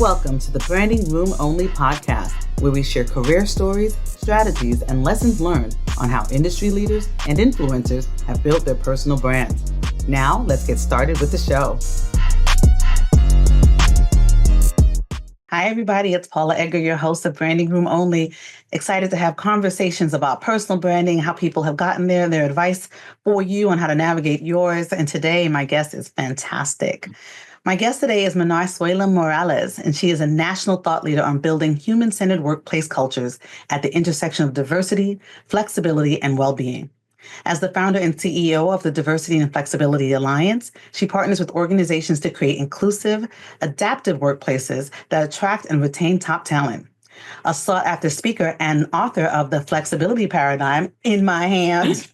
Welcome to the Branding Room Only podcast, where we share career stories, strategies, and lessons learned on how industry leaders and influencers have built their personal brands. Now, let's get started with the show. Hi, everybody. It's Paula Edgar, your host of Branding Room Only. Excited to have conversations about personal branding, how people have gotten there, their advice for you on how to navigate yours. And today, my guest is fantastic. My guest today is Manar Sweillam Morales, and she is a national thought leader on building human-centered workplace cultures at the intersection of diversity, flexibility, and well-being. As the founder and CEO of the Diversity and Flexibility Alliance, she partners with organizations to create inclusive, adaptive workplaces that attract and retain top talent. A sought-after speaker and author of The Flexibility Paradigm in my hands,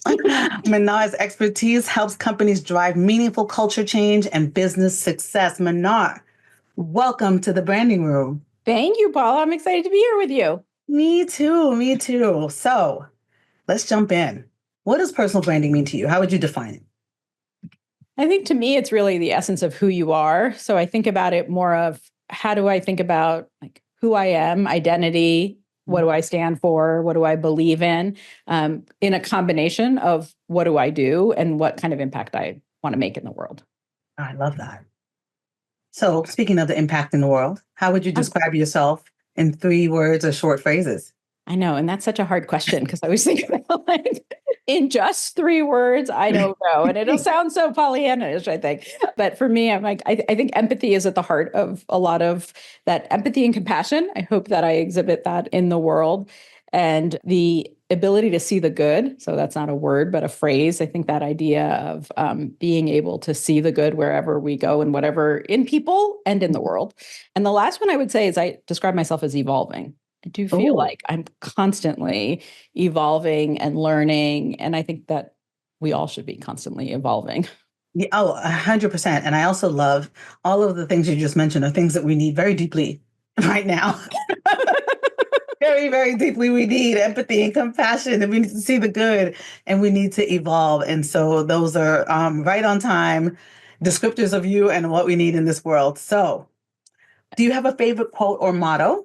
Manar's expertise helps companies drive meaningful culture change and business success. Manar, welcome to the Branding Room. Thank you, Paula. I'm excited to be here with you. Me too. So let's jump in. What does personal branding mean to you? How would you define it? I think to me, it's really the essence of who you are. So I think about it more of how do I think about like who I am, identity, what do I stand for, what do I believe in a combination of what do I do and what kind of impact I want to make in the world. I love that. So speaking of the impact in the world, how would you describe yourself in 3 words or short phrases? I know. And that's such a hard question because I always think about like in just 3 words, I don't know. And it'll sound so Pollyanna-ish, I think. But for me, I'm like, I think empathy is at the heart of a lot of that empathy and compassion. I hope that I exhibit that in the world and the ability to see the good. So that's not a word, but a phrase. I think that idea of being able to see the good wherever we go and whatever in people and in the world. And the last one I would say is I describe myself as evolving. I do feel like I'm constantly evolving and learning. And I think that we all should be constantly evolving. Yeah, 100%. And I also love all of the things you just mentioned are things that we need very deeply right now. Very, very deeply. We need empathy and compassion, and we need to see the good, and we need to evolve. And so those are right on time descriptors of you and what we need in this world. So do you have a favorite quote or motto?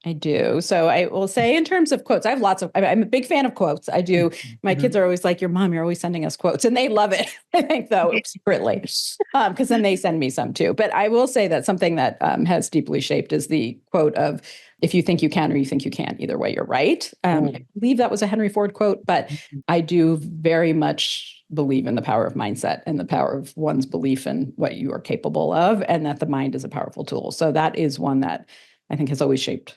I do. So I will say in terms of quotes, I have lots of, I'm a big fan of quotes. I do. My kids are always like, your mom, you're always sending us quotes. And they love it, I think, though, secretly, because then they send me some too. But I will say that something that has deeply shaped is the quote of, if you think you can or you think you can't, either way, you're right. I believe that was a Henry Ford quote, but I do very much believe in the power of mindset and the power of one's belief in what you are capable of, and that the mind is a powerful tool. So that is one that I think has always shaped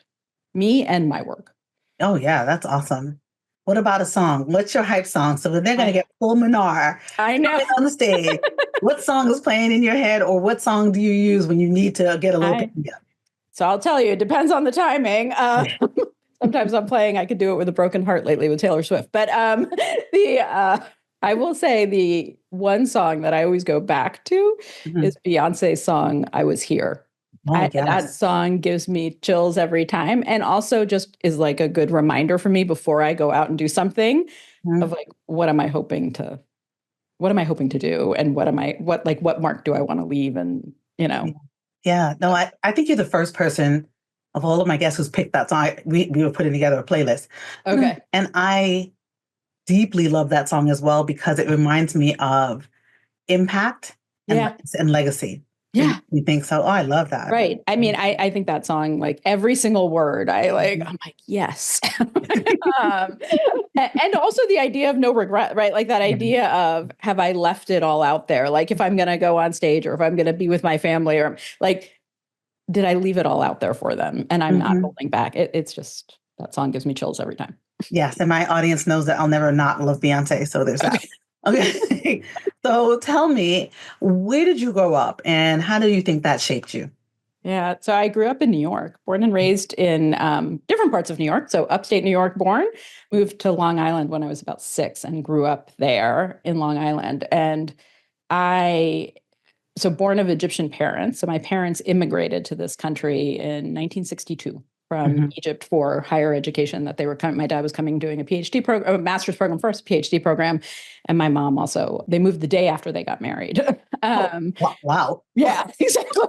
me and my work. Oh, yeah, that's awesome. What about a song? What's your hype song? So when they're going to get full Manar I know on the stage, what song is playing in your head, or what song do you use when you need to get a little pick me up? So I'll tell you, it depends on the timing. Sometimes I'm playing, I could do it with a broken heart lately with Taylor Swift. But I will say the one song that I always go back to is Beyonce's song, I Was Here. That song gives me chills every time. And also just is like a good reminder for me before I go out and do something of like, what am I hoping to do? And what mark do I want to leave? And, you know. Yeah, no, I think you're the first person of all of my guests who's picked that song. We were putting together a playlist. Okay. And I deeply love that song as well because it reminds me of impact and legacy. Yeah. You think so? Oh, I love that. Right. I mean, I think that song, like every single word, I'm like, yes. And also the idea of no regret, right? Like that idea of, have I left it all out there? Like if I'm going to go on stage or if I'm going to be with my family or like, did I leave it all out there for them? And I'm not holding back. It's just, that song gives me chills every time. Yes. And my audience knows that I'll never not love Beyonce. So there's that. Okay. So tell me, where did you grow up and how do you think that shaped you? Yeah. So I grew up in New York, born and raised in different parts of New York. So upstate New York born, moved to Long Island when I was about 6 and grew up there in Long Island. And born of Egyptian parents. So my parents immigrated to this country in 1962. from Egypt for higher education, that they were coming. My dad was coming doing a PhD program, a master's program first, PhD program. And my mom also, they moved the day after they got married. Wow. Yeah, exactly.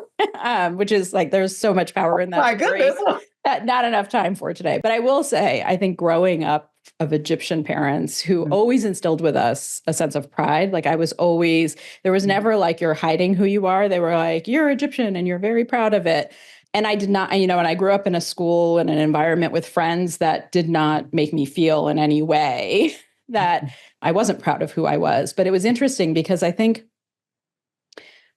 Which is like, there's so much power in that My story goodness. that not enough time for today. But I will say, I think growing up of Egyptian parents who always instilled with us a sense of pride. Like I was always, there was never like, you're hiding who you are. They were like, you're Egyptian and you're very proud of it. And I did not, and I grew up in a school and an environment with friends that did not make me feel in any way that I wasn't proud of who I was. But it was interesting because I think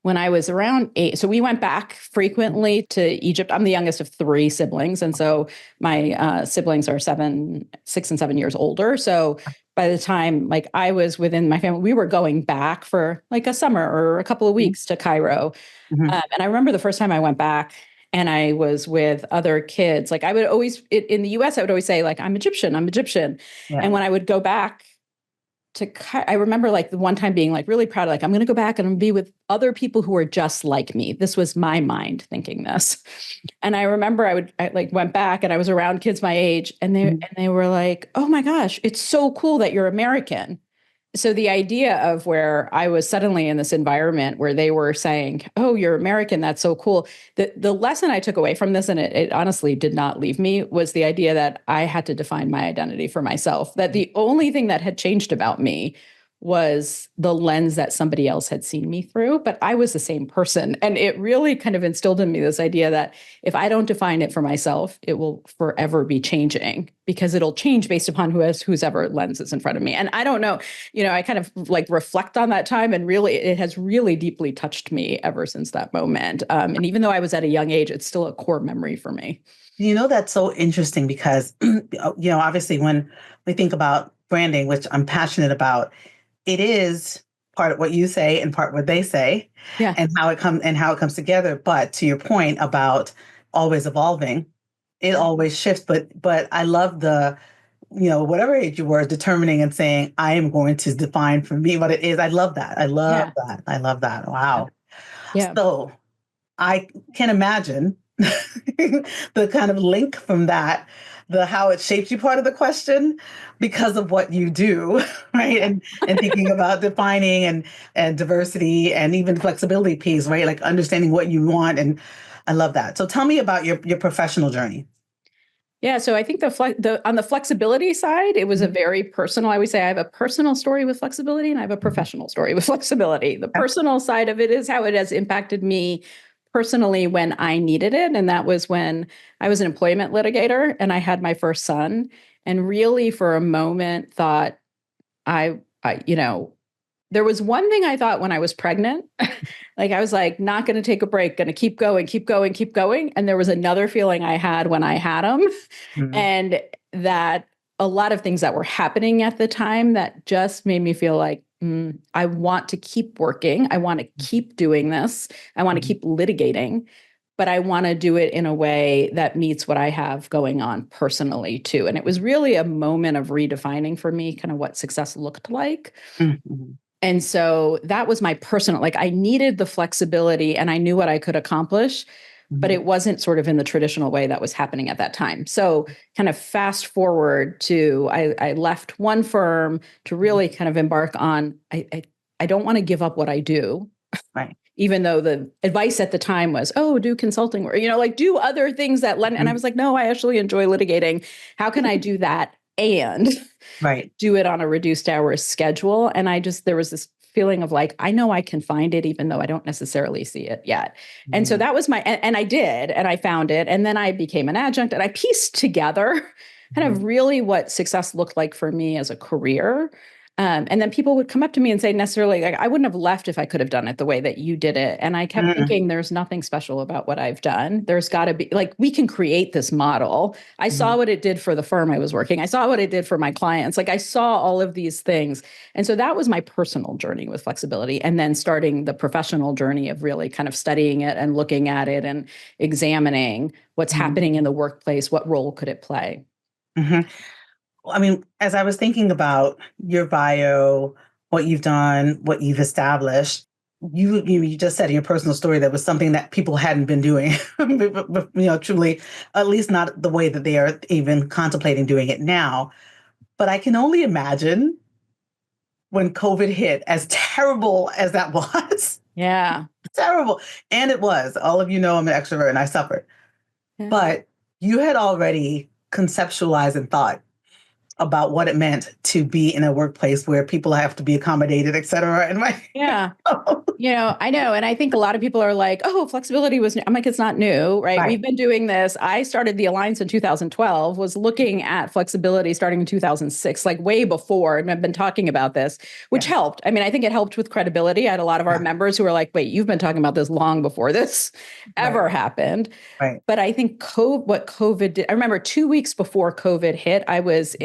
when I was around 8, so we went back frequently to Egypt. I'm the youngest of 3 siblings. And so my siblings are 6 and 7 years older. So by the time like I was within my family, we were going back for like a summer or a couple of weeks to Cairo. And I remember the first time I went back and I was with other kids, like I would always, in the US, I would always say like, I'm Egyptian. Yeah. And when I would go back I remember like the one time being like really proud, like I'm going to go back and I'm be with other people who are just like me. This was my mind thinking this. And I remember I like went back and I was around kids my age and they were like, oh my gosh, it's so cool that you're American. So the idea of where I was suddenly in this environment where they were saying, oh, you're American, that's so cool. The lesson I took away from this, and it honestly did not leave me, was the idea that I had to define my identity for myself, that the only thing that had changed about me was the lens that somebody else had seen me through, but I was the same person. And it really kind of instilled in me this idea that if I don't define it for myself, it will forever be changing because it'll change based upon whose ever lens is in front of me. And I don't know, I kind of like reflect on that time and really, it has really deeply touched me ever since that moment. And even though I was at a young age, it's still a core memory for me. That's so interesting because, obviously when we think about branding, which I'm passionate about, it is part of what you say and part what they say, and how it comes together. But to your point about always evolving, it always shifts. But I love the, whatever age you were, determining and saying, I am going to define for me what it is. I love that. I love that. I love that. Wow. Yeah. So I can imagine the kind of link from that, the how it shapes you part of the question because of what you do, right? And thinking about defining and diversity and even flexibility piece, right? Like understanding what you want. And I love that. So tell me about your professional journey. Yeah, so I think on the flexibility side, it was a very personal. I always say I have a personal story with flexibility and I have a professional story with flexibility. The personal side of it is how it has impacted me personally when I needed it. And that was when I was an employment litigator and I had my first son. And really for a moment thought there was one thing I thought when I was pregnant, like I was like, not going to take a break, going to keep going, keep going, keep going. And there was another feeling I had when I had him. And that a lot of things that were happening at the time that just made me feel like, I want to keep working. I want to keep doing this. I want to keep litigating, but I want to do it in a way that meets what I have going on personally too. And it was really a moment of redefining for me kind of what success looked like. And so that was my personal, like I needed the flexibility and I knew what I could accomplish, but it wasn't sort of in the traditional way that was happening at that time. So kind of fast forward to, I left one firm to really kind of embark on, I don't want to give up what I do. Right. Even though the advice at the time was, oh, do consulting or, like do other things that lend. And I was like, no, I actually enjoy litigating. How can I do that and do it on a reduced hours schedule? And there was this feeling of like, I know I can find it, even though I don't necessarily see it yet. And so that was and I did, and I found it. And then I became an adjunct and I pieced together kind of really what success looked like for me as a career. And then people would come up to me and say necessarily, like, I wouldn't have left if I could have done it the way that you did it. And I kept thinking, there's nothing special about what I've done. There's got to be, like, we can create this model. I saw what it did for the firm I was working. I saw what it did for my clients. Like, I saw all of these things. And so that was my personal journey with flexibility. And then starting the professional journey of really kind of studying it and looking at it and examining what's happening in the workplace. What role could it play? I mean, as I was thinking about your bio, what you've done, what you've established, you just said in your personal story that was something that people hadn't been doing, truly, at least not the way that they are even contemplating doing it now. But I can only imagine when COVID hit, as terrible as that was. Yeah. Terrible. And it was. All of you know I'm an extrovert and I suffered. Yeah. But you had already conceptualized and thought about what it meant to be in a workplace where people have to be accommodated, et cetera. And Yeah. I know. And I think a lot of people are like, oh, flexibility was new. I'm like, it's not new, right? Right. We've been doing this. I started the Alliance in 2012, was looking at flexibility starting in 2006, like way before. And I've been talking about this, which helped. I mean, I think it helped with credibility. I had a lot of our members who were like, wait, you've been talking about this long before this ever happened. Right. But I think what COVID did, I remember 2 weeks before COVID hit, I was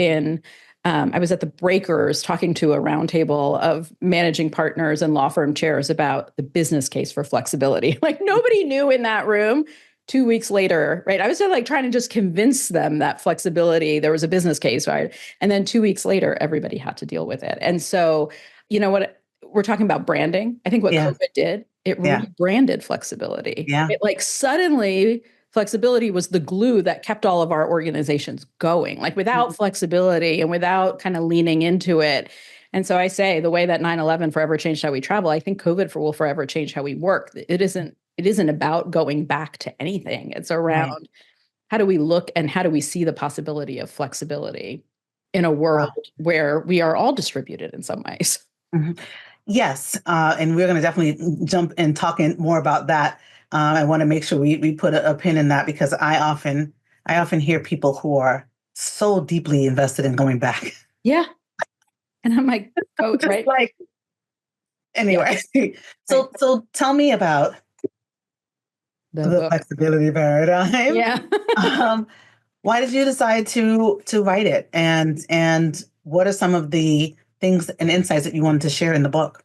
at the Breakers talking to a roundtable of managing partners and law firm chairs about the business case for flexibility. Like nobody knew in that room. 2 weeks later, right? I was like trying to just convince them that flexibility, there was a business case, right? And then 2 weeks later, everybody had to deal with it. And so, you know what? We're talking about branding. I think what COVID did, it rebranded flexibility. Yeah. It like suddenly flexibility was the glue that kept all of our organizations going. Like without flexibility and without kind of leaning into it. And so I say the way that 9/11 forever changed how we travel, I think COVID will forever change how we work. It isn't about going back to anything. It's around how do we look and how do we see the possibility of flexibility in a world where we are all distributed in some ways. Mm-hmm. Yes. And we're going to definitely jump in talking more about that. I want to make sure we put a pin in that because I often hear people who are so deeply invested in going back. Yeah. And I'm like, oh, right. Like, anyway, so tell me about the flexibility paradigm. Yeah. Why did you decide to write it? And what are some of the things and insights that you wanted to share in the book?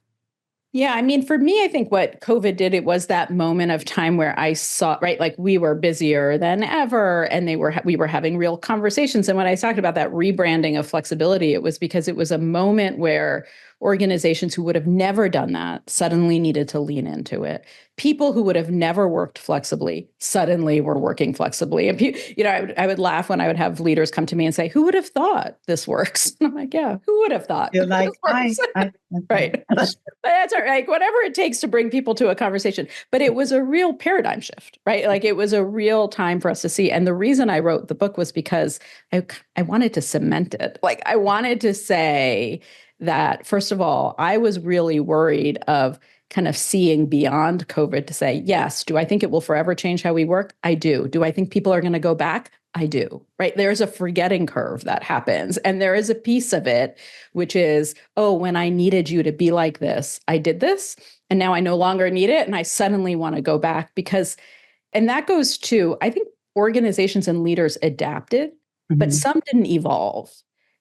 Yeah, I mean, for me, I think what COVID did, it was that moment of time where I saw, right, like we were busier than ever, and we were having real conversations. And when I talked about that rebranding of flexibility, it was because it was a moment where organizations who would have never done that suddenly needed to lean into it. People who would have never worked flexibly suddenly were working flexibly. And I would laugh when I would have leaders come to me and say, "Who would have thought this works?" And I'm like, "Yeah, who would have thought?" You're like, I right. That's all right. Whatever it takes to bring people to a conversation. But it was a real paradigm shift, right? Like it was a real time for us to see. And the reason I wrote the book was because I wanted to cement it. Like I wanted to say that, first of all, I was really worried of kind of seeing beyond COVID to say, yes, do I think it will forever change how we work? I do. Do I think people are going to go back? I do, right? There's a forgetting curve that happens. And there is a piece of it, which is, oh, when I needed you to be like this, I did this. And now I no longer need it. And I suddenly want to go back and that goes to, I think organizations and leaders adapted, but some didn't evolve.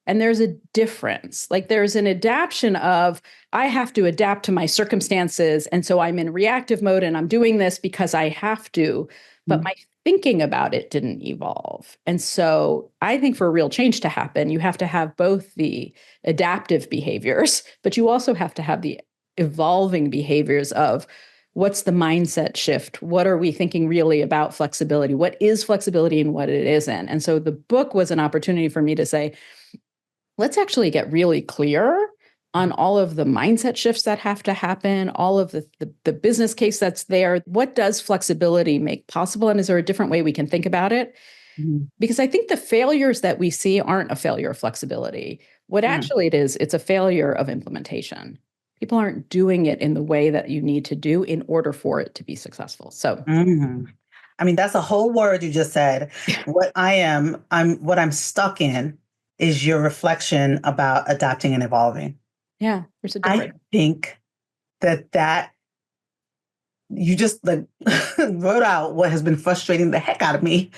And there's a difference. Like there's an adaptation of, I have to adapt to my circumstances. And so I'm in reactive mode and I'm doing this because I have to, but my thinking about it didn't evolve. And so I think for real change to happen, you have to have both the adaptive behaviors, but you also have to have the evolving behaviors of what's the mindset shift? What are we thinking really about flexibility? What is flexibility and what it isn't? And so the book was an opportunity for me to say, let's actually get really clear on all of the mindset shifts that have to happen, all of the business case that's there. What does flexibility make possible? And is there a different way we can think about it? Because I think the failures that we see aren't a failure of flexibility. What actually it is, it's a failure of implementation. People aren't doing it in the way that you need to do in order for it to be successful. So, I mean, that's a whole word you just said. What I'm stuck in is your reflection about adapting and evolving. Yeah, there's a difference. I think that you just like wrote out what has been frustrating the heck out of me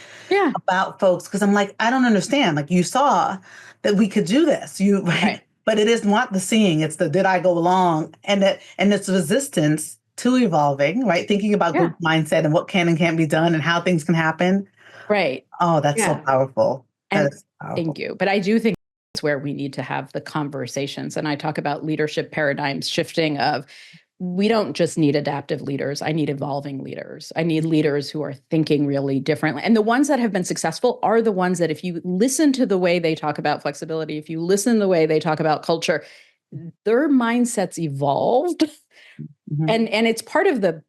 about folks, because I'm like, I don't understand. Like you saw that we could do this. Right? But it is not the seeing, it's the did I go along, and it's resistance to evolving, right? Thinking about growth mindset and what can and can't be done and how things can happen. Right. Oh, that's so powerful. That is powerful. Thank you. But I do think it's where we need to have the conversations. And I talk about leadership paradigms shifting of we don't just need adaptive leaders. I need evolving leaders. I need leaders who are thinking really differently. And the ones that have been successful are the ones that if you listen to the way they talk about flexibility, if you listen to the way they talk about culture, their mindsets evolved. Mm-hmm. And it's part of the,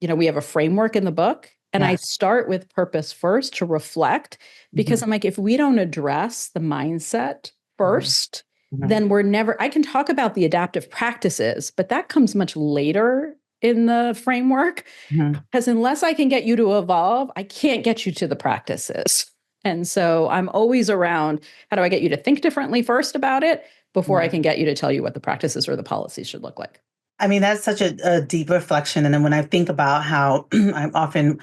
we have a framework in the book. And I start with purpose first to reflect, because I'm like, if we don't address the mindset first, then we're never, I can talk about the adaptive practices, but that comes much later in the framework, because unless I can get you to evolve, I can't get you to the practices. And so I'm always around, how do I get you to think differently first about it before I can get you to tell you what the practices or the policies should look like? I mean, that's such a deep reflection. And then when I think about how I'm often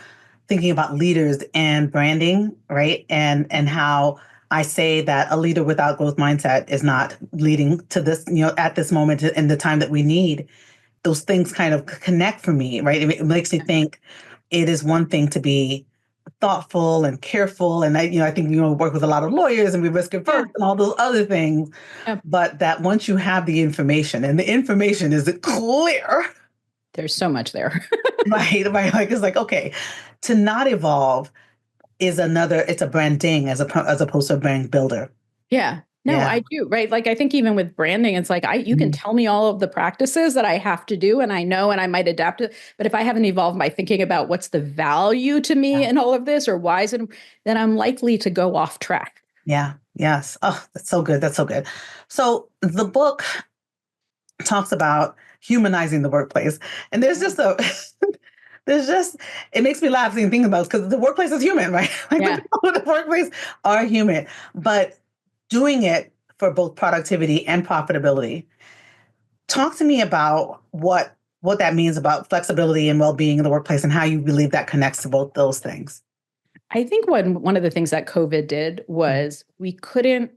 thinking about leaders and branding, right? And how I say that a leader without growth mindset is not leading to this, at this moment in the time that we need. Those things kind of connect for me, right? It makes me think it is one thing to be thoughtful and careful. And I think we work with a lot of lawyers and we risk averse and all those other things. But that once you have the information, and the information is clear. There's so much there. Right. Like, it's like, okay, to not evolve is it's a branding as opposed to a brand builder. Yeah. No, I do. Right. Like, I think even with branding, it's like, you can tell me all of the practices that I have to do, and I know, and I might adapt it. But if I haven't evolved by thinking about what's the value to me in all of this, or why is it, then I'm likely to go off track. Yeah. Yes. Oh, that's so good. That's so good. So the book talks about humanizing the workplace. And there's just it makes me laugh thinking about it, because the workplace is human, right? Like the people in the workplace are human, but doing it for both productivity and profitability. Talk to me about what that means about flexibility and well-being in the workplace, and how you believe that connects to both those things. I think one of the things that COVID did was we couldn't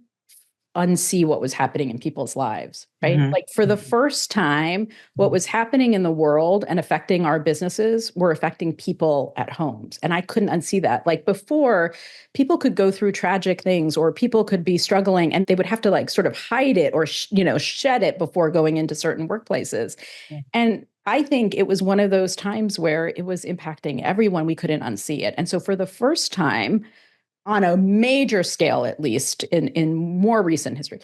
unsee what was happening in people's lives, right? Like, for the first time, what was happening in the world and affecting our businesses were affecting people at homes. And I couldn't unsee that. Like, before, people could go through tragic things, or people could be struggling, and they would have to like sort of hide it or, shed it before going into certain workplaces. And I think it was one of those times where it was impacting everyone. We couldn't unsee it. And so for the first time, on a major scale, at least in more recent history,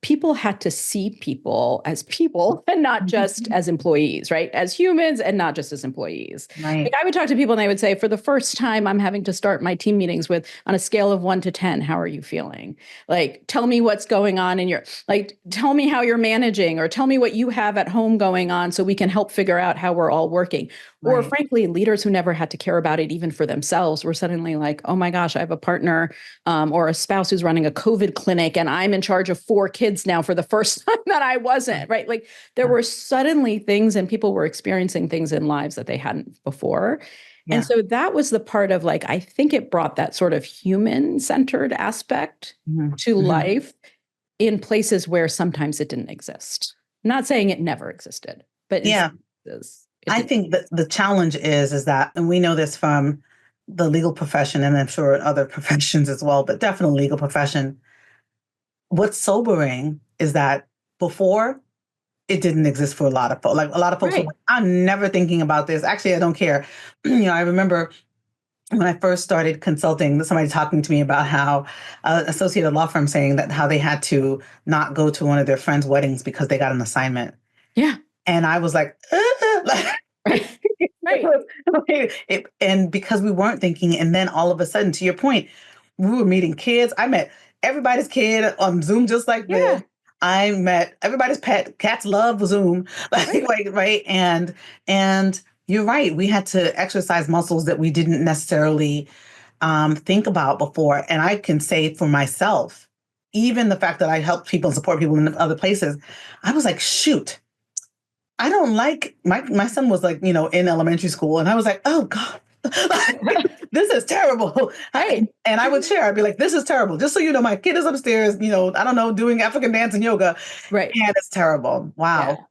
people had to see people as people and not just as employees, right? As humans and not just as employees. Right. Like, I would talk to people and they would say, for the first time, I'm having to start my team meetings with, on a scale of 1 to 10, how are you feeling? Like, tell me what's going on tell me how you're managing, or tell me what you have at home going on so we can help figure out how we're all working. Right. Or frankly, leaders who never had to care about it even for themselves were suddenly like, oh my gosh, I have a partner or a spouse who's running a COVID clinic, and I'm in charge of 4 kids now for the first time that I wasn't, right? Like, there were suddenly things, and people were experiencing things in lives that they hadn't before. Yeah. And so that was the part of, like, I think it brought that sort of human-centered aspect to life in places where sometimes it didn't exist. I'm not saying it never existed, but I think that the challenge is that, and we know this from the legal profession, and I'm sure other professions as well, but definitely legal profession. What's sobering is that before, it didn't exist for a lot of folks. Like, a lot of folks were like, I'm never thinking about this. Actually, I don't care. I remember when I first started consulting, somebody talking to me about how associated law firm saying that how they had to not go to one of their friends' weddings because they got an assignment. Yeah. And I was like, and because we weren't thinking, and then all of a sudden, to your point, we were meeting kids. I met everybody's kid on Zoom, just like this. I met everybody's pet. Cats love Zoom, right? And you're right. We had to exercise muscles that we didn't necessarily think about before. And I can say for myself, even the fact that I help people and support people in other places, I was like, shoot, I don't like, my son was like, in elementary school, and I was like, oh God, this is terrible. And I would share, I'd be like, this is terrible. Just so you know, my kid is upstairs, I don't know, doing African dance and yoga. Right. And it's terrible. Wow.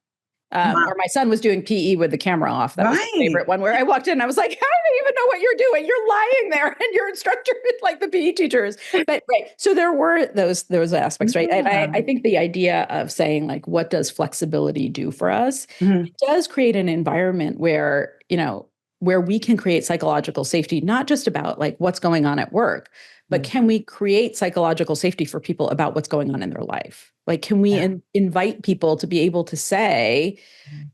Wow. Or my son was doing PE with the camera off. That was my Right. favorite one, where I walked in and I was like, how do they even know what you're doing? You're lying there and your instructor is like the PE teachers. But right. So there were those aspects, right? And Yeah. I think the idea of saying like, what does flexibility do for us? Mhm. It does create an environment where, where we can create psychological safety, not just about like what's going on at work, but can we create psychological safety for people about what's going on in their life? Like, can we invite people to be able to say,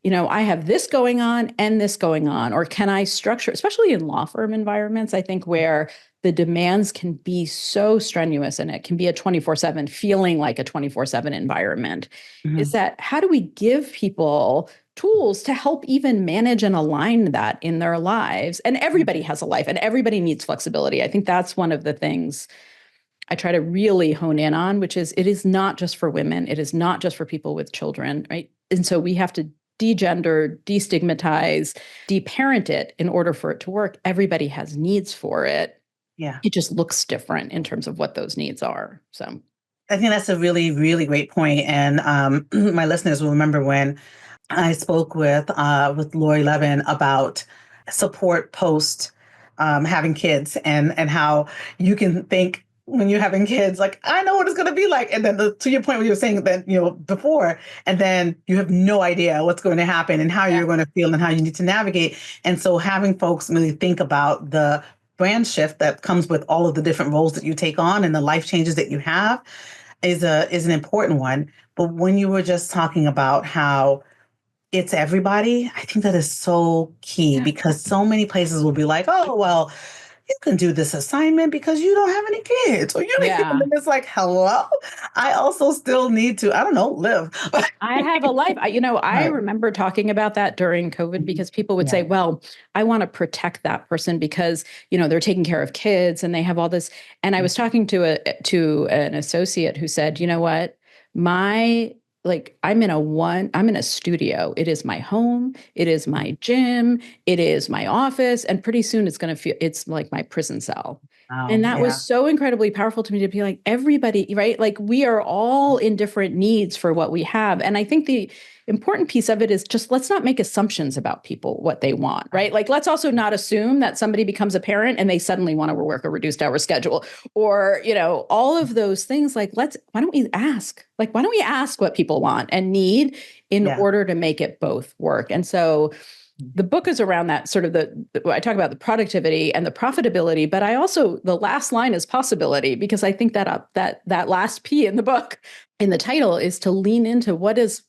I have this going on and this going on, or can I structure, especially in law firm environments, I think where the demands can be so strenuous and it can be a 24/7 feeling like a 24/7 environment, is that how do we give people tools to help even manage and align that in their lives? And everybody has a life and everybody needs flexibility. I think that's one of the things I try to really hone in on, which is it is not just for women. It is not just for people with children, right? And so we have to degender, destigmatize, deparent it in order for it to work. Everybody has needs for it. Yeah. It just looks different in terms of what those needs are. So I think that's a really, really great point. And my listeners will remember when I spoke with Lori Levin about support post having kids and how you can think when you're having kids, like, I know what it's going to be like. And then to your point where you were saying that, before, and then you have no idea what's going to happen and how you're going to feel and how you need to navigate. And so having folks really think about the brand shift that comes with all of the different roles that you take on and the life changes that you have is an important one. But when you were just talking about how it's everybody, I think that is so key because so many places will be like, oh, well, you can do this assignment because you don't have any kids. Or and then it's like, hello, I also still need to, I don't know, live. I have a life. I remember talking about that during COVID because people would say, well, I want to protect that person because, they're taking care of kids and they have all this. And I was talking to an associate who said, you know what, I'm in a studio. It is my home. It is my gym. It is my office. And pretty soon it's like my prison cell. And that was so incredibly powerful to me to be like, everybody, right? Like we are all in different needs for what we have. And I think the important piece of it is just let's not make assumptions about people, what they want, right? Like let's also not assume that somebody becomes a parent and they suddenly want to work a reduced hour schedule or, all of those things. Like, why don't we ask? Like, why don't we ask what people want and need in order to make it both work? And so the book is around that sort of I talk about the productivity and the profitability, but I also, the last line is possibility, because I think that last P in the book, in the title, is to lean into what does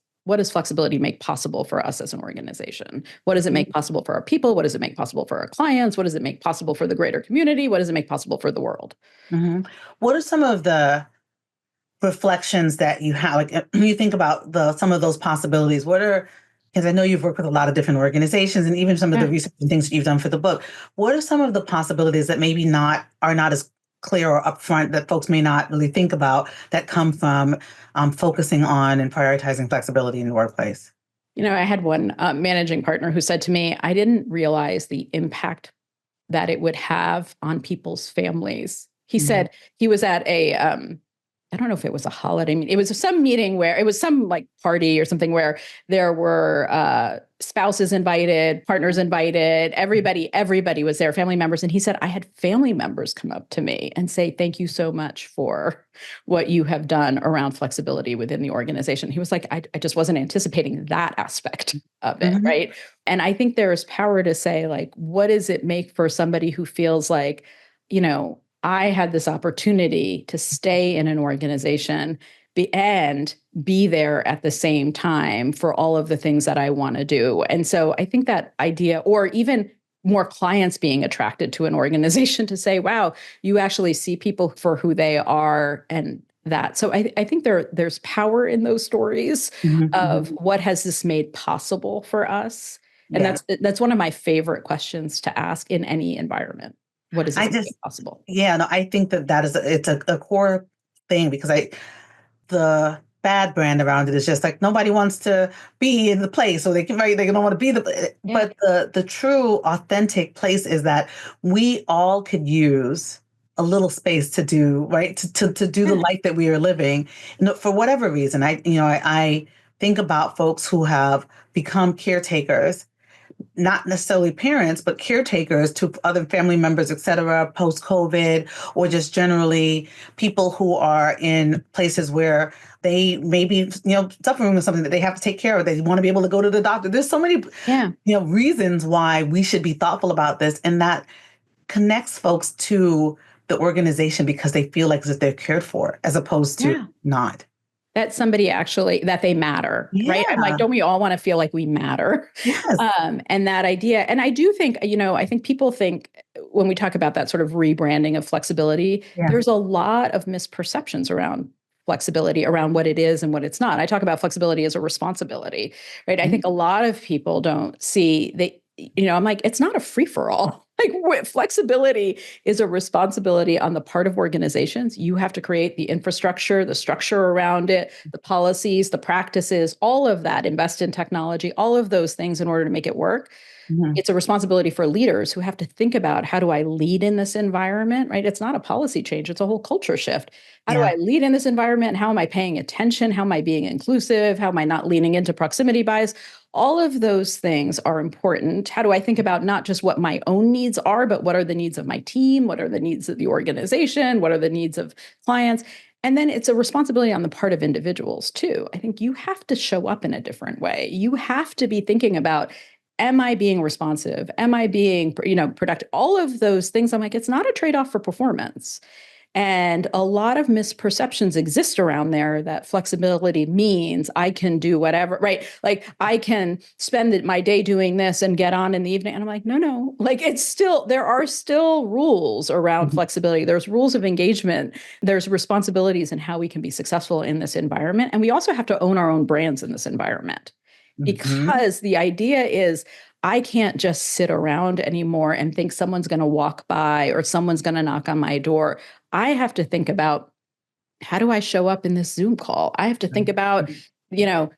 flexibility make possible for us as an organization? What does it make possible for our people? What does it make possible for our clients? What does it make possible for the greater community? What does it make possible for the world? Mm-hmm. What are some of the reflections that you have, like when you think about some of those possibilities? Because I know you've worked with a lot of different organizations and even some of the research and things that you've done for the book. What are some of the possibilities that maybe are not as clear or upfront that folks may not really think about that come from focusing on and prioritizing flexibility in the workplace? I had one managing partner who said to me, I didn't realize the impact that it would have on people's families. He said he was at I don't know if it was a holiday meeting. It was some meeting where it was some like party or something where there were spouses invited, partners invited, everybody was there, family members. And he said, I had family members come up to me and say, thank you so much for what you have done around flexibility within the organization. He was like, I just wasn't anticipating that aspect of it, right? And I think there's power to say, like, what does it make for somebody who feels like, I had this opportunity to stay in an organization and be there at the same time for all of the things that I want to do. And so I think that idea, or even more clients being attracted to an organization to say, wow, you actually see people for who they are and that. So I think there's power in those stories of what has this made possible for us. And that's one of my favorite questions to ask in any environment. What is possible? Yeah, no, I think that it's a core thing because the bad brand around it is just like nobody wants to be in the place, or they don't want to be but the true authentic place is that we all could use a little space to do, right? To do the life that we are living. For whatever reason, I think about folks who have become caretakers, not necessarily parents, but caretakers to other family members, et cetera, post-COVID, or just generally people who are in places where they may be, suffering with something that they have to take care of. They want to be able to go to the doctor. There's so many, reasons why we should be thoughtful about this. And that connects folks to the organization because they feel like as if they're cared for as opposed to not. That somebody actually, that they matter, right? I'm like, don't we all want to feel like we matter? Yes. And that idea. And I do think, I think people think when we talk about that sort of rebranding of flexibility, there's a lot of misperceptions around flexibility, around what it is and what it's not. I talk about flexibility as a responsibility, right? I think a lot of people don't see I'm like, it's not a free for all. Like flexibility is a responsibility on the part of organizations. You have to create the infrastructure, the structure around it, the policies, the practices, all of that, invest in technology, all of those things in order to make it work. It's a responsibility for leaders who have to think about, how do I lead in this environment, right? It's not a policy change, it's a whole culture shift. How do I lead in this environment? How am I paying attention? How am I being inclusive? How am I not leaning into proximity bias? All of those things are important. How do I think about not just what my own needs are, but what are the needs of my team? What are the needs of the organization? What are the needs of clients? And then it's a responsibility on the part of individuals too. I think you have to show up in a different way. You have to be thinking about, am I being responsive? Am I being, productive? All of those things. I'm like, it's not a trade-off for performance. And a lot of misperceptions exist around there that flexibility means I can do whatever, right? Like I can spend my day doing this and get on in the evening. And I'm like, no, like there are still rules around flexibility. There's rules of engagement. There's responsibilities in how we can be successful in this environment. And we also have to own our own brands in this environment. Because the idea is I can't just sit around anymore and think someone's going to walk by or someone's going to knock on my door. I have to think about, how do I show up in this Zoom call? I have to think about,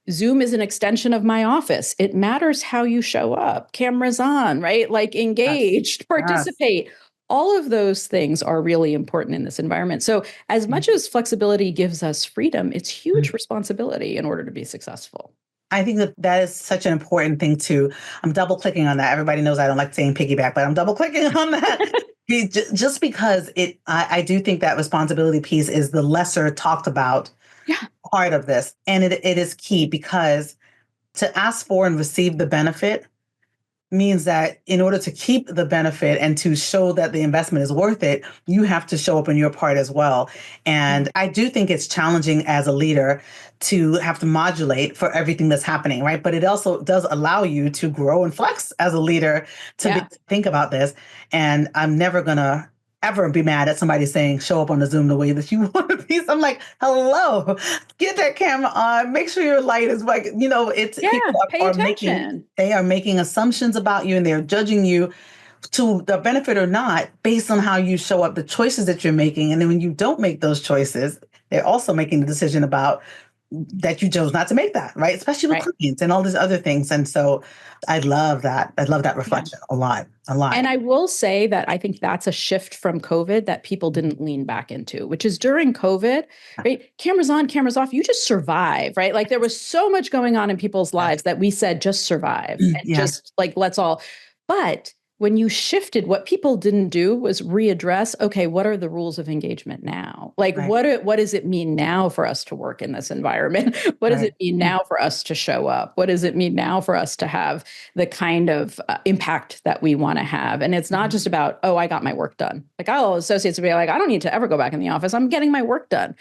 Zoom is an extension of my office. It matters how you show up, cameras on, right? Like engaged, participate. All of those things are really important in this environment. So as much as flexibility gives us freedom, it's huge responsibility in order to be successul. I think that is such an important thing too. I'm double clicking on that. Everybody knows I don't like saying piggyback, but I'm double clicking on that just because I do think that responsibility piece is the lesser talked about part of this. And it is key because to ask for and receive the benefit means that in order to keep the benefit and to show that the investment is worth it, you have to show up in your part as well. And I do think it's challenging as a leader to have to modulate for everything that's happening, right? But it also does allow you to grow and flex as a leader to think about this. And I'm never going to ever be mad at somebody saying, show up on the Zoom the way that you want to be. So I'm like, hello, get that camera on, make sure your light is like, it's people pay attention. They are making assumptions about you and they're judging you to the benefit or not based on how you show up, the choices that you're making. And then when you don't make those choices, they're also making the decision about that you chose not to make that, right? Especially with clients and all these other things. And so I love that. I love that reflection a lot. And I will say that I think that's a shift from COVID that people didn't lean back into, which is during COVID, right? Cameras on, cameras off, you just survive, right? Like there was so much going on in people's lives that we said, just survive and just like, let's all, but when you shifted, what people didn't do was readdress, okay, what are the rules of engagement now? Like, what does it mean now for us to work in this environment? What does it mean now for us to show up? What does it mean now for us to have the kind of impact that we want to have? And it's not just about, oh, I got my work done. Like, associates will be like, I don't need to ever go back in the office. I'm getting my work done.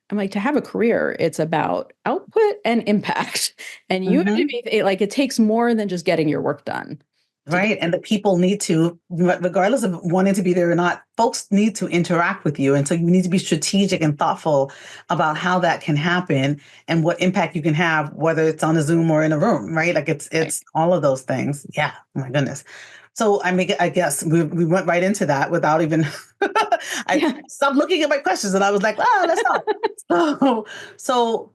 I'm like, to have a career, it's about output and impact. And you have to be like, it takes more than just getting your work done. Right. And the people need to, regardless of wanting to be there or not, folks need to interact with you. And so you need to be strategic and thoughtful about how that can happen and what impact you can have, whether it's on a Zoom or in a room, right? Like it's all of those things. Yeah. Oh my goodness. So I guess we went right into that without even, I stopped looking at my questions and I was like, that's not. So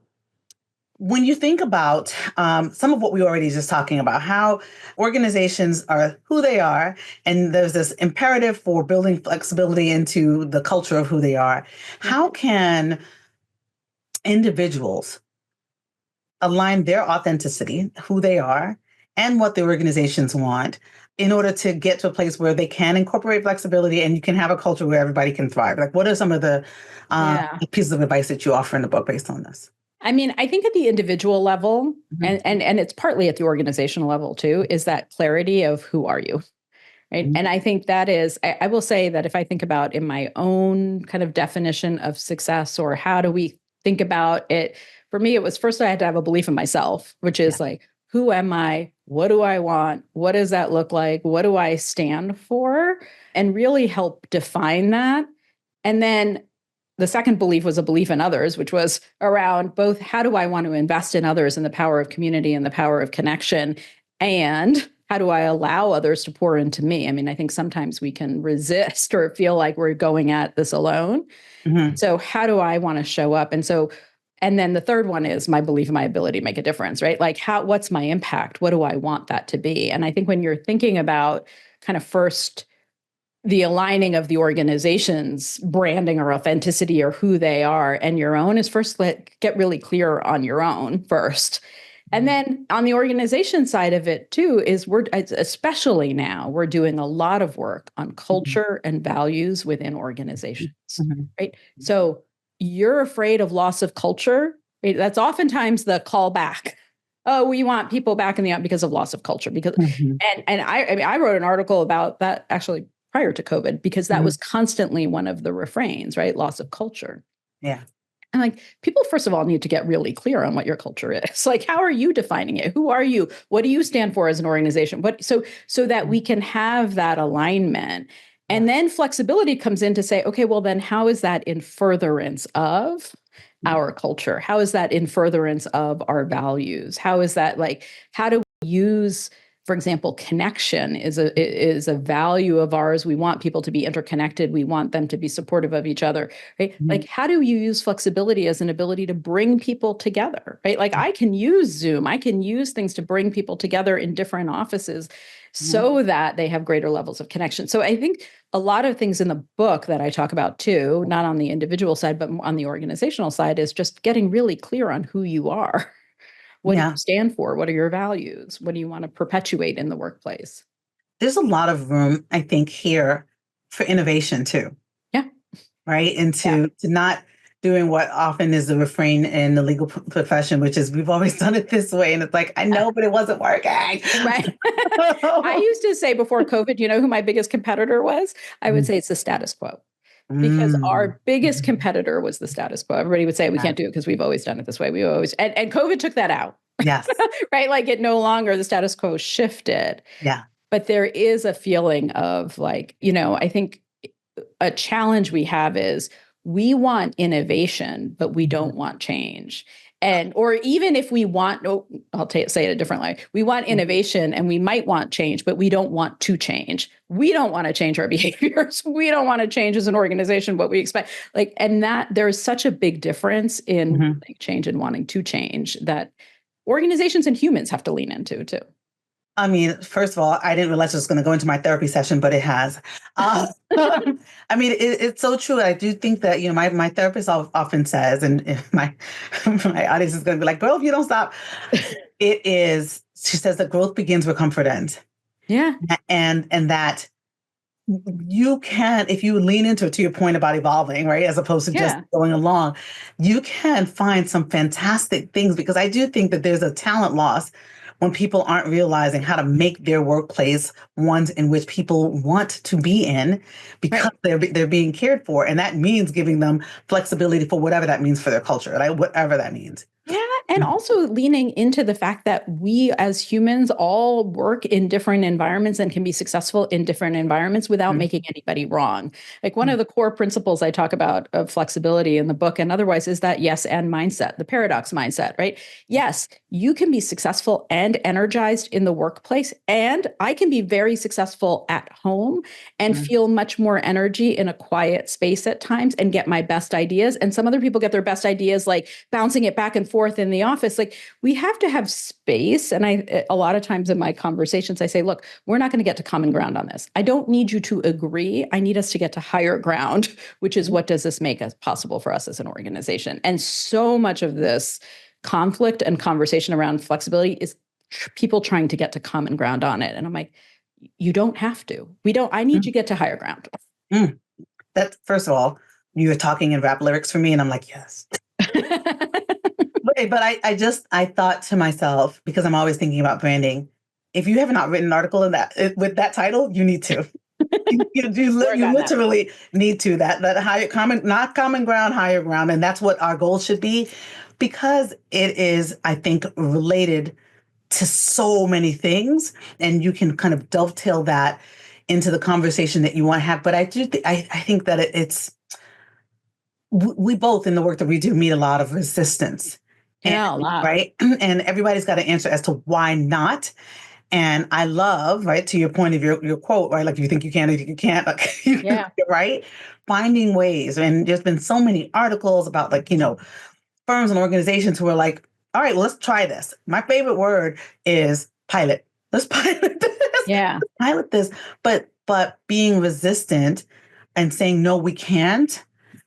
when you think about some of what we already just talking about, how organizations are who they are, and there's this imperative for building flexibility into the culture of who they are, how can individuals align their authenticity, who they are, and what the organizations want in order to get to a place where they can incorporate flexibility and you can have a culture where everybody can thrive? Like, what are some of the Yeah. pieces of advice that you offer in the book based on this? I mean, I think at the individual level, Mhm. and it's partly at the organizational level too, is that clarity of who are you? Right. Mhm. And I think that is, I will say that if I think about in my own kind of definition of success, or how do we think about it, for me, it was first I had to have a belief in myself, which Yeah. is like, who am I? What do I want? What does that look like? What do I stand for? And really help define that. And then the second belief was a belief in others, which was around both how do I want to invest in others and the power of community and the power of connection, and how do I allow others to pour into me? I mean, I think sometimes we can resist or feel like we're going at this alone. Mhm. So, how do I want to show up? And so, and then the third one is my belief in my ability to make a difference, right? Like, what's my impact? What do I want that to be? And I think when you're thinking about kind of first the aligning of the organization's branding or authenticity or who they are and your own, is first get really clear on your own first. And then on the organization side of it too, is especially now, we're doing a lot of work on Mhm. culture and values within organizations, Mhm. right? So you're afraid of loss of culture, right? That's oftentimes the callback. Oh, we want people back in the because of loss of culture. Because Mhm. and I mean, I wrote an article about that actually prior to COVID, because that Mhm. was constantly one of the refrains, right? Loss of culture. Yeah. And like, people, first of all, need to get really clear on what your culture is. Like, how are you defining it? Who are you? What do you stand for as an organization? What so that we can have that alignment. Yeah. And then flexibility comes in to say, okay, well, then how is that in furtherance of our culture? How is that in furtherance of our values? How is that like, how do we use, for example, connection is a value of ours. We want people to be interconnected. We want them to be supportive of each other, right? Mhm. Like, how do you use flexibility as an ability to bring people together, right? Like, I can use Zoom, I can use things to bring people together in different offices Mhm. so that they have greater levels of connection. So I think a lot of things in the book that I talk about too, not on the individual side, but on the organizational side, is just getting really clear on who you are. What do you Yeah. stand for? What are your values? What do you want to perpetuate in the workplace? There's a lot of room, I think, here for innovation too, Yeah. right? And Yeah. to not doing what often is the refrain in the legal profession, which is we've always done it this way. And it's like, I Yeah. know, but it wasn't working. Right. I used to say before COVID, you know who my biggest competitor was? I would Mm. say it's the status quo, because Mm. our biggest Mhm. competitor was the status quo. Everybody would say we Yeah. can't do it because we've always done it this way. We always, and COVID took that out, Yes. right? Like, it no longer, the status quo shifted. Yeah. But there is a feeling of like, I think a challenge we have is we want innovation, but we Mhm. don't want change. And, or even if we want, oh, say it a different way. We want innovation and we might want change, but we don't want to change. We don't want to change our behaviors. We don't want to change as an organization what we expect. Like, and that there's such a big difference in Mhm. wanting change and wanting to change that organizations and humans have to lean into too. I mean, first of all, I didn't realize it was going to go into my therapy session, but it has. Uh, I mean, it's so true. I do think that, my therapist often says, and if my audience is going to be like, girl, if you don't stop, it is, she says that growth begins where comfort ends. Yeah. And that you can, if you lean into it, to your point about evolving, right, as opposed to just Yeah. going along, you can find some fantastic things, because I do think that there's a talent loss when people aren't realizing how to make their workplace ones in which people want to be in, because Right. they're being cared for, and that means giving them flexibility for whatever that means for their culture, like whatever that means. Yeah, and also leaning into the fact that we as humans all work in different environments and can be successful in different environments without Mhm. making anybody wrong. Like, one of the core principles I talk about of flexibility in the book and otherwise is that yes and mindset, the paradox mindset, right? Yes, you can be successful and energized in the workplace, and I can be very successful at home and Mhm. feel much more energy in a quiet space at times and get my best ideas. And some other people get their best ideas like bouncing it back and forth in the office. Like, we have to have space. And a lot of times in my conversations, I say, look, we're not going to get to common ground on this. I don't need you to agree. I need us to get to higher ground, which is what does this make us possible for us as an organization? And so much of this conflict and conversation around flexibility is people trying to get to common ground on it. And I'm like, you don't have to. I need you to get to higher ground. That, first of all, you were talking in rap lyrics for me, and I'm like, yes. but I thought to myself, because I'm always thinking about branding, if you have not written an article in that with that title, you need to. You literally need to. That higher common, not common ground, higher ground, and that's what our goal should be, because it is, I think, related to so many things, and you can kind of dovetail that into the conversation that you want to have. But I think that it's we both, in the work that we do, meet a lot of resistance. Yeah, a lot. Right. And everybody's got an answer as to why not. And I love, right, to your point of your quote, right? Like, you think you can, you can't, like, right? Finding ways. And there's been so many articles about, like, firms and organizations who are like, all right, well, let's try this. My favorite word is pilot. Let's pilot this. Yeah. Let's pilot this. But being resistant and saying, no, we can't,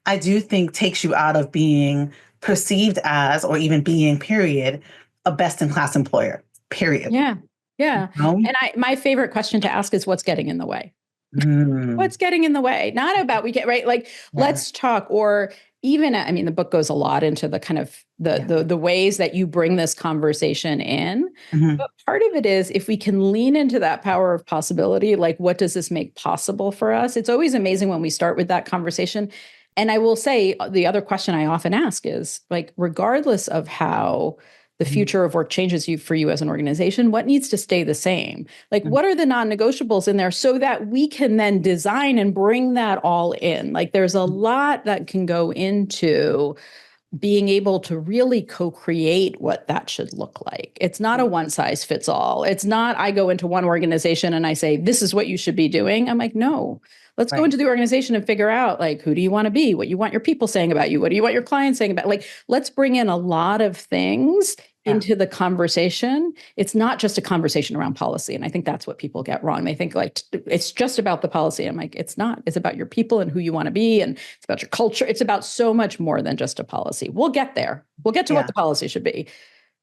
I do think takes you out of being perceived as, or even being, period, a best-in-class employer, period. Yeah. Yeah. And my favorite question to ask is, what's getting in the way? What's getting in the way? Not about right? Like, let's talk. Or even, I mean, the book goes a lot into the kind of the ways that you bring this conversation in. But part of it is, if we can lean into that power of possibility, like, what does this make possible for us? It's always amazing when we start with that conversation. And I will say, the other question I often ask is, like, regardless of how the future of work changes for you as an organization, what needs to stay the same? Like, what are the non-negotiables in there, so that we can then design and bring that all in? Like, there's a lot that can go into being able to really co-create what that should look like. It's not a one size fits all. It's not, I go into one organization and I say, this is what you should be doing. I'm like, no, let's go into the organization and figure out, like, who do you want to be? What you want your people saying about you? What do you want your clients saying about? Like, let's bring in a lot of things into the conversation. It's not just a conversation around policy. And I think that's what people get wrong. They think, like, it's just about the policy. I'm like, it's not. It's about your people and who you want to be. And it's about your culture. It's about so much more than just a policy. We'll get there. We'll get to what the policy should be,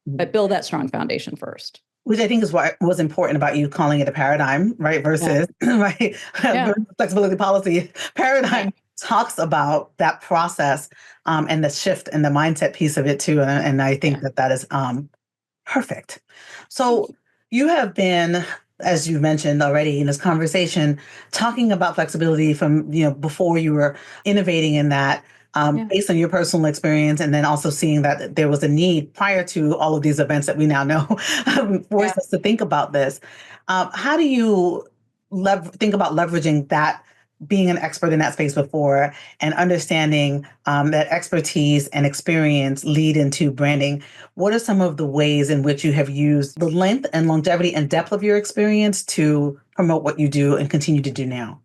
but build that strong foundation first. Which I think is what was important about you calling it a paradigm, right? Versus, right, flexibility policy. Paradigm talks about that process and the shift and the mindset piece of it too. And I think that is perfect. So you have been, as you mentioned already in this conversation, talking about flexibility from, before you were innovating in that. Based on your personal experience, and then also seeing that there was a need prior to all of these events that we now know forced us to think about this. How do you think about leveraging that, being an expert in that space before, and understanding that expertise and experience lead into branding? What are some of the ways in which you have used the length and longevity and depth of your experience to promote what you do and continue to do now?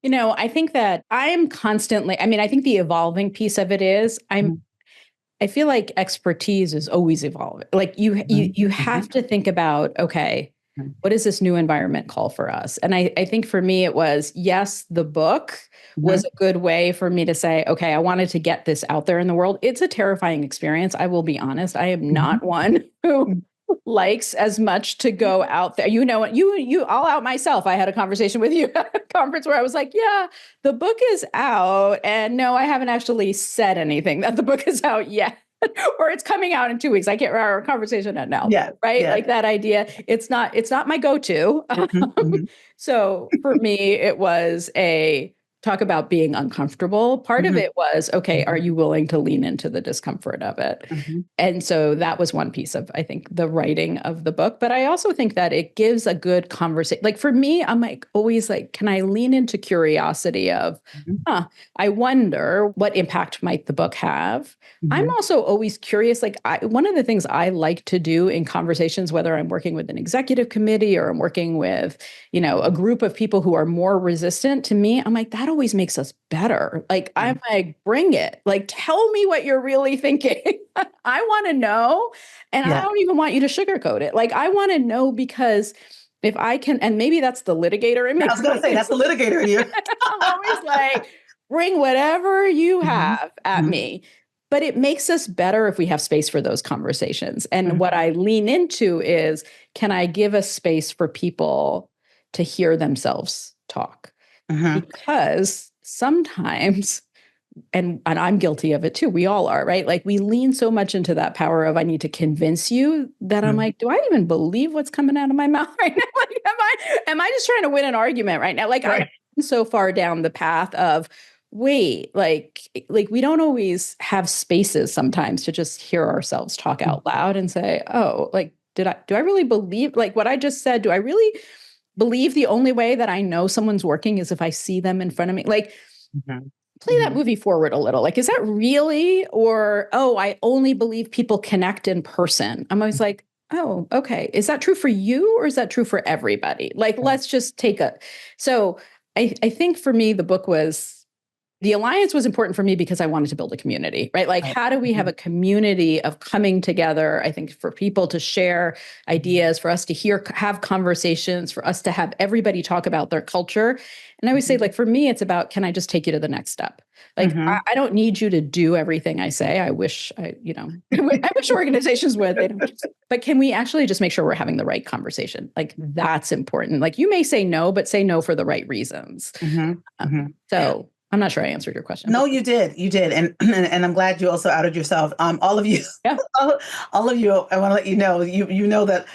I think that I am constantly, I think the evolving piece of it is I feel like expertise is always evolving. Like, you have to think about, okay, what does this new environment call for us? And I think for me, it was, yes, the book was a good way for me to say, okay, I wanted to get this out there in the world. It's a terrifying experience. I will be honest. I am not one who likes as much to go out there. I'll out myself. I had a conversation with you at a conference where I was like, yeah, the book is out. And no, I haven't actually said anything that the book is out yet. Or it's coming out in 2 weeks. I can't remember our conversation at now. Right. Like, that idea. It's not my go-to. So for me, it was talk about being uncomfortable. Part of it was, okay, are you willing to lean into the discomfort of it? And so that was one piece of, I think, the writing of the book. But I also think that it gives a good conversation. Like, for me, I'm like, always like, can I lean into curiosity of, I wonder what impact might the book have? I'm also always curious. Like, one of the things I like to do in conversations, whether I'm working with an executive committee or I'm working with, a group of people who are more resistant to me, I'm like, that always makes us better. Like, I'm like, bring it. Like, tell me what you're really thinking. I want to know. And I don't even want you to sugarcoat it. Like, I want to know, because if I can, and maybe that's the litigator in me. I was going to say, that's the litigator in you. I'm always like, bring whatever you have at me. but it makes us better if we have space for those conversations. And what I lean into is, can I give a space for people to hear themselves talk? Because sometimes, and I'm guilty of it too, we all are, right? Like we lean so much into that power of I need to convince you that I'm like, do I even believe what's coming out of my mouth right now? Like, am I just trying to win an argument right now? Like I'm so far down the path of wait, like we don't always have spaces sometimes to just hear ourselves talk out loud and say, oh, like do I really believe like what I just said? Do I really believe the only way that I know someone's working is if I see them in front of me? Like play that movie forward a little. Like, is that really, or, oh, I only believe people connect in person. I'm always like, oh, okay. Is that true for you or is that true for everybody? Like, let's just take so I think for me, the alliance was important for me because I wanted to build a community, right? Like, how do we have a community of coming together? I think for people to share ideas, for us to have conversations, for us to have everybody talk about their culture. And I always say, like, for me, it's about, can I just take you to the next step? Like, I don't need you to do everything I say. I wish I wish organizations would, they don't, but can we actually just make sure we're having the right conversation? Like, that's important. Like, you may say no, but say no for the right reasons. So I'm not sure I answered your question. No, you did. You did. And I'm glad you also outed yourself. All of you, all of you, I want to let you know that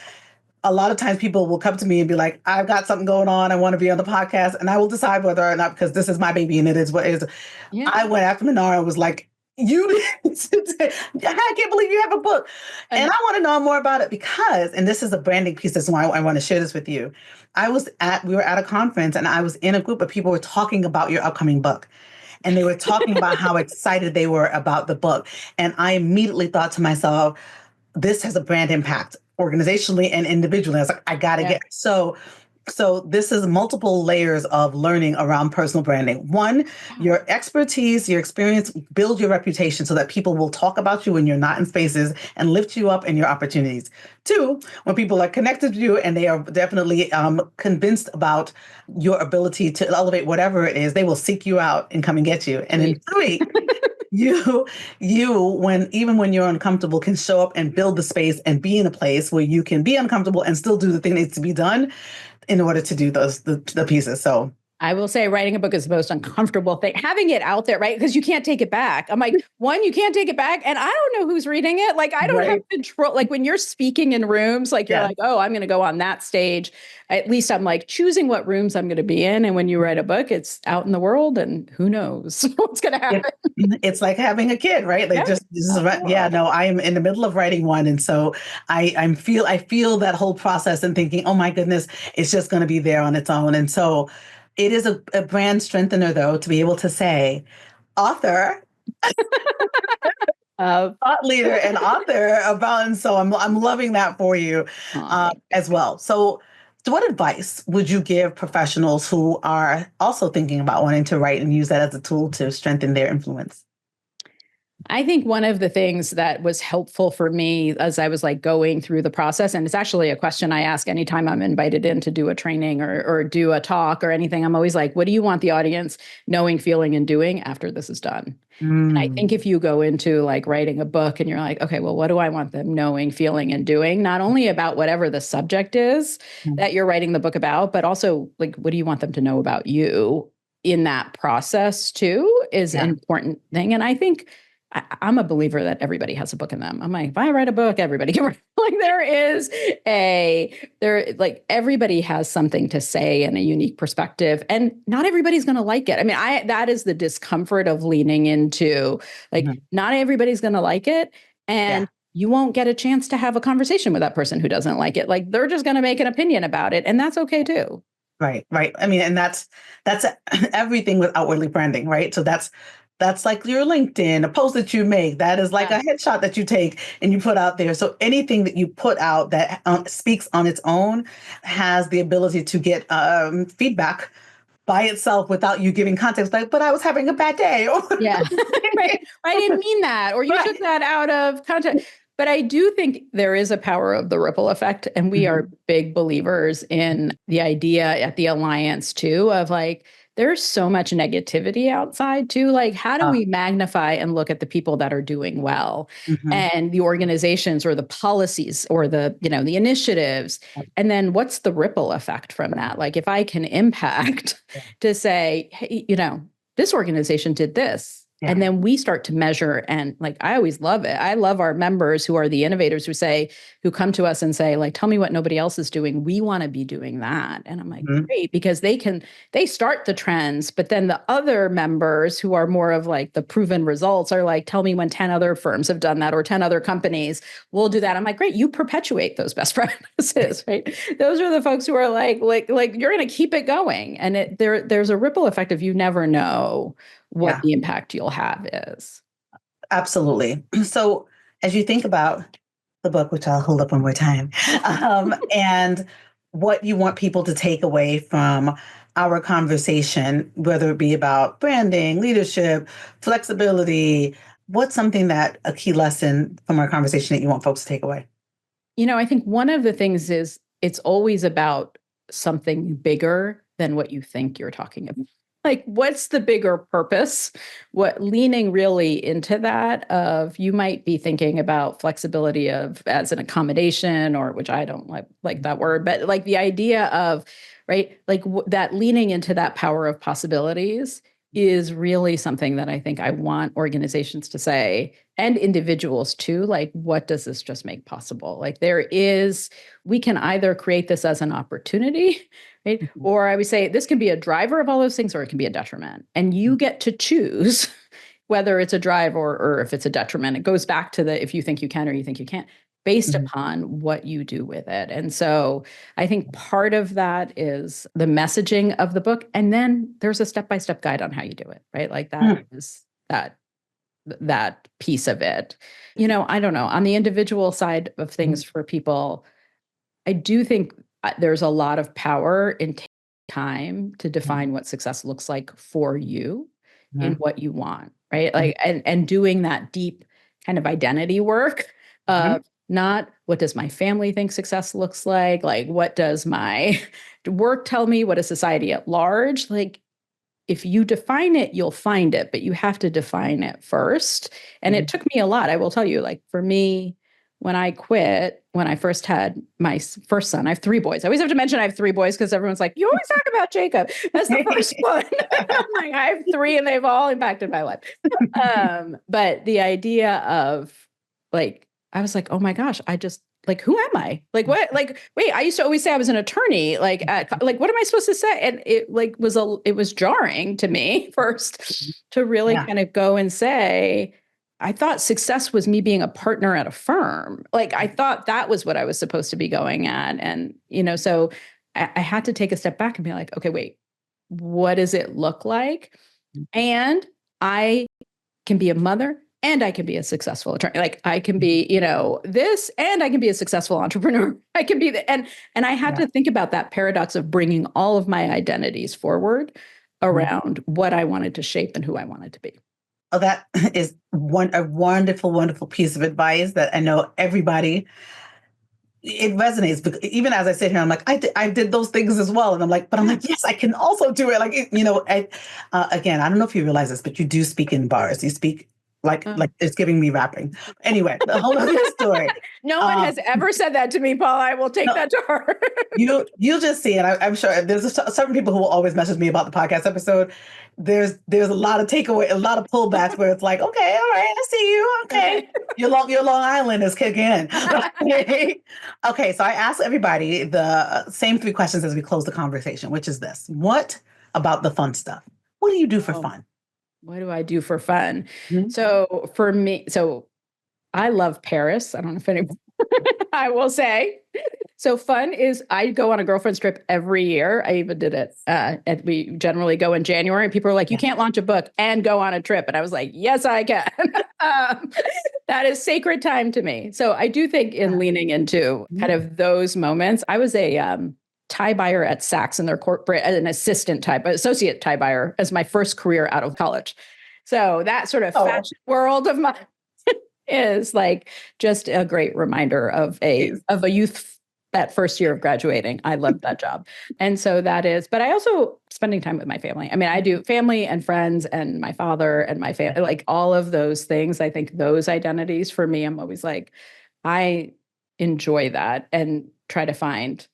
a lot of times people will come to me and be like, I've got something going on. I want to be on the podcast, and I will decide whether or not, because this is my baby and it is what is. Yeah. I went after Manar and was like, I can't believe you have a book. And I want to know more about it because, and this is a branding piece. That's why I want to share this with you. We were at a conference and I was in a group of people who were talking about your upcoming book. And they were talking about how excited they were about the book. And I immediately thought to myself, this has a brand impact organizationally and individually. I was like, I got to get So this is multiple layers of learning around personal branding. One, your expertise, your experience, build your reputation so that people will talk about you when you're not in spaces and lift you up in your opportunities. Two, when people are connected to you and they are definitely convinced about your ability to elevate whatever it is, they will seek you out and come and get you. And then three, you even when you're uncomfortable, can show up and build the space and be in a place where you can be uncomfortable and still do the thing that needs to be done in order to do the pieces. So I will say writing a book is the most uncomfortable thing. Having it out there, right? Because you can't take it back. I'm like, one, you can't take it back. And I don't know who's reading it. Like, I don't have control. Like when you're speaking in rooms, like you're like, oh, I'm going to go on that stage. At least I'm like choosing what rooms I'm going to be in. And when you write a book, it's out in the world and who knows what's going to happen. It's like having a kid, right? Like I am in the middle of writing one. And so I feel that whole process and thinking, oh my goodness, it's just going to be there on its own. And so it is a brand strengthener, though, to be able to say, author, thought leader, and author about. And so I'm loving that for you as well. So what advice would you give professionals who are also thinking about wanting to write and use that as a tool to strengthen their influence? I think one of the things that was helpful for me as I was like going through the process, and it's actually a question I ask anytime I'm invited in to do a training or do a talk or anything. I'm always like, what do you want the audience knowing, feeling, and doing after this is done? And I think if you go into like writing a book and you're like, okay, well, what do I want them knowing, feeling, and doing? Not only about whatever the subject is that you're writing the book about, but also like, what do you want them to know about you in that process too is an important thing. And I think I'm a believer that everybody has a book in them. I'm like, if I write a book, everybody can write. Like everybody has something to say and a unique perspective, and not everybody's going to like it. I mean, that is the discomfort of leaning into like, not everybody's going to like it. And you won't get a chance to have a conversation with that person who doesn't like it. Like they're just going to make an opinion about it. And that's okay too. Right. I mean, and that's everything with outwardly branding, right? So that's like your LinkedIn, a post that you make. That is like a headshot that you take and you put out there. So anything that you put out that speaks on its own has the ability to get feedback by itself without you giving context. Like, but I was having a bad day. Right. I didn't mean that. Or you took that out of context. But I do think there is a power of the ripple effect. And we are big believers in the idea at the Alliance too, of like, there's so much negativity outside too. Like, how do Uh, we magnify and look at the people that are doing well mhm. and the organizations or the policies or the, the initiatives? And then what's the ripple effect from that? Like, if I can impact to say, hey, this organization did this. Yeah. And then we start to measure. And like, I always love it. I love our members who are the innovators who come to us and say, like, tell me what nobody else is doing. We want to be doing that. And I'm like, Mhm. great, because they start the trends, but then the other members who are more of like the proven results are like, tell me when 10 other firms have done that or 10 other companies will do that. I'm like, great, you perpetuate those best practices, right? Those are the folks who are like you're going to keep it going. And there's a ripple effect of you never know what Yeah, the impact you'll have is. absolutely. So as you think about the book, which I'll hold up one more time, and what you want people to take away from our conversation, whether it be about branding, leadership, flexibility, what's something that a key lesson from our conversation that you want folks to take away? I think one of the things is it's always about something bigger than what you think you're talking about. Like, what's the bigger purpose? What leaning really into that of you might be thinking about flexibility of as an accommodation, or which I don't like that word, but like the idea of, right, like that leaning into that power of possibilities is really something that I think I want organizations to say, and individuals too. Like, what does this just make possible? Like, we can either create this as an opportunity, right? Mhm. Or I would say this can be a driver of all those things, or it can be a detriment. And you get to choose whether it's a drive or if it's a detriment. It goes back to the if you think you can or you think you can't, based Mhm. upon what you do with it. And so I think part of that is the messaging of the book. And then there's a step-by-step guide on how you do it, right? Like that Mhm. is that piece of it. I don't know. On the individual side of things for people, I do think there's a lot of power in taking time to define what success looks like for you in Mhm. what you want, right? Like, and doing that deep kind of identity work Mhm. of not what does my family think success looks like what does my work tell me, what is society at large? Like, if you define it, you'll find it, but you have to define it first. And it Mhm. took me a lot. I will tell you, like for me, when I quit, when I first had my first son, I have three boys. I always have to mention I have three boys because everyone's like, you always talk about Jacob. That's the first one. I'm like, I have three and they've all impacted my life. But the idea of like, I was like, oh my gosh, I just like, who am I? Like, what? Like, wait, I used to always say I was an attorney. Like, what am I supposed to say? And it like it was jarring to me first to really Yeah. kind of go and say, I thought success was me being a partner at a firm. Like, I thought that was what I was supposed to be going at. And, so I had to take a step back and be like, okay, wait, what does it look like? And I can be a mother and I can be a successful attorney. Like I can be, this and I can be a successful entrepreneur. I can be and I had Yeah. to think about that paradox of bringing all of my identities forward Mhm. around what I wanted to shape and who I wanted to be. Oh, that is a wonderful, wonderful piece of advice that I know everybody it resonates. Because even as I sit here, I'm like, I did those things as well, and I'm like, yes, I can also do it. Like, again, I don't know if you realize this, but you do speak in bars. You speak Oh. like it's giving me rapping. Anyway, the whole other story. No one Um, has ever said that to me, Paul. I will take no, that to heart. you'll just see, and I'm sure there's certain people who will always message me about the podcast episode. There's a lot of takeaway, a lot of pullbacks where it's like, okay, all right, I see you. Okay, Okay. your Long Island is kicking in. Okay, so I ask everybody the same three questions as we close the conversation, which is this: what about the fun stuff? What do you do for Oh, fun? what do I do for fun? Mhm. So for me, I love Paris. I don't know if anyone I will say. So fun is I go on a girlfriend's trip every year. I even did it. And we generally go in January. And people are like, you Yeah. can't launch a book and go on a trip. And I was like, yes, I can. um, that is sacred time to me. So I do think in leaning into Mhm. kind of those moments, I was a tie buyer at Saks in their corporate, an associate tie buyer as my first career out of college. So that sort of Oh, fashion world of mine is like just a great reminder of a yes. youth that first year of graduating. I loved that job. And so that is, but I also spending time with my family. I mean, I do family and friends and my father and my family, like all of those things. I think those identities for me, I'm always like, I enjoy that and try to find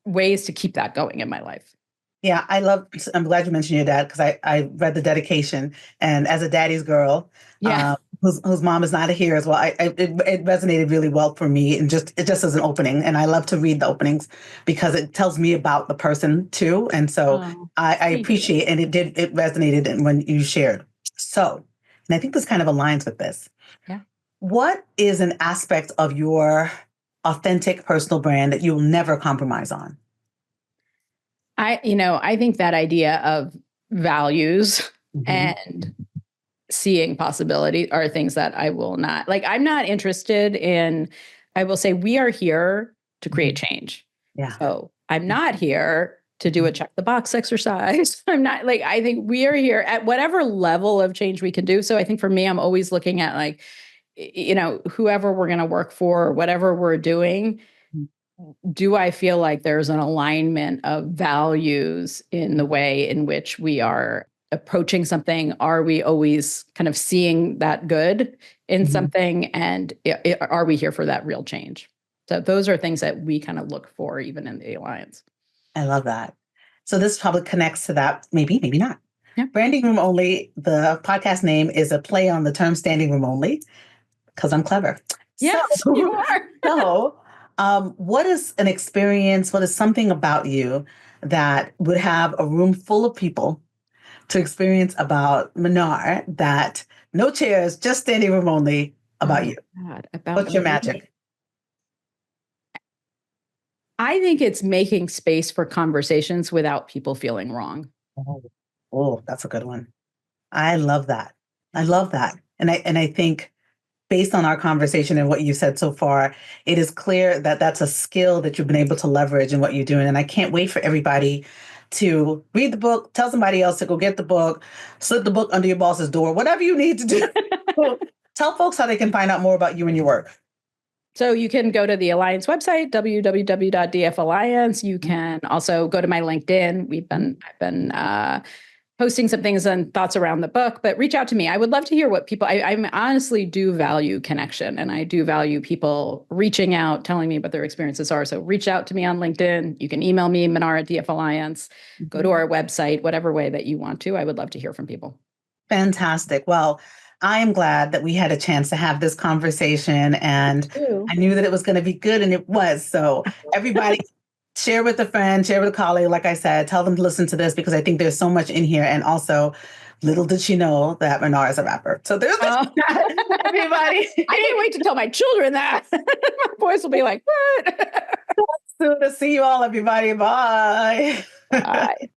ways to keep that going in my life. Yeah, I'm glad you mentioned your dad because I read the dedication, and as a daddy's girl, Yeah. whose mom is not here as well, it resonated really well for me, and it just as an opening, and I love to read the openings because it tells me about the person too, and so Oh, I thank you. appreciate, and it resonated when you shared. So, and I think this kind of aligns with this. Yeah. What is an aspect of your authentic personal brand that you'll never compromise on? I think that idea of values Mhm. and seeing possibility are things that I will not like. I'm not interested in, I will say, we are here to create change. Yeah. So I'm not here to do a check the box exercise. I'm not like, I think we are here at whatever level of change we can do. So I think for me, I'm always looking at like, whoever we're going to work for, whatever we're doing, do I feel like there's an alignment of values in the way in which we are approaching something? Are we always kind of seeing that good in something? And are we here for that real change? So those are things that we kind of look for even in the Alliance. I love that. So this probably connects to that, maybe, maybe not. Yeah. Branding Room Only, the podcast name is a play on the term standing room only, because I'm clever. Yes, so, you are. so what is an experience, what is something about you that would have a room full of people to experience about Manar that no chairs, just standing room only about you? God, about What's your me. magic? I think it's making space for conversations without people feeling wrong. Oh, that's a good one. I love that. I love that. And I think based on our conversation and what you said so far, it is clear that that's a skill that you've been able to leverage in what you're doing. And I can't wait for everybody to read the book, tell somebody else to go get the book, slip the book under your boss's door, whatever you need to do. Tell folks how they can find out more about you and your work. So you can go to the Alliance website, www.dfalliance. You can also go to my LinkedIn. I've been posting some things and thoughts around the book, but reach out to me. I would love to hear what people, I honestly do value connection, and I do value people reaching out, telling me what their experiences are. So reach out to me on LinkedIn. You can email me, Manar at DF Alliance, go to our website, whatever way that you want to. I would love to hear from people. Fantastic. Well, I am glad that we had a chance to have this conversation, and I knew that it was going to be good, and it was. So everybody share with a friend, share with a colleague. Like I said, tell them to listen to this because I think there's so much in here. And also, little did she know that Manar is a rapper. So there's everybody. I can't wait to tell my children that. My voice will be like, what? Soon to see you all, everybody. Bye. Bye.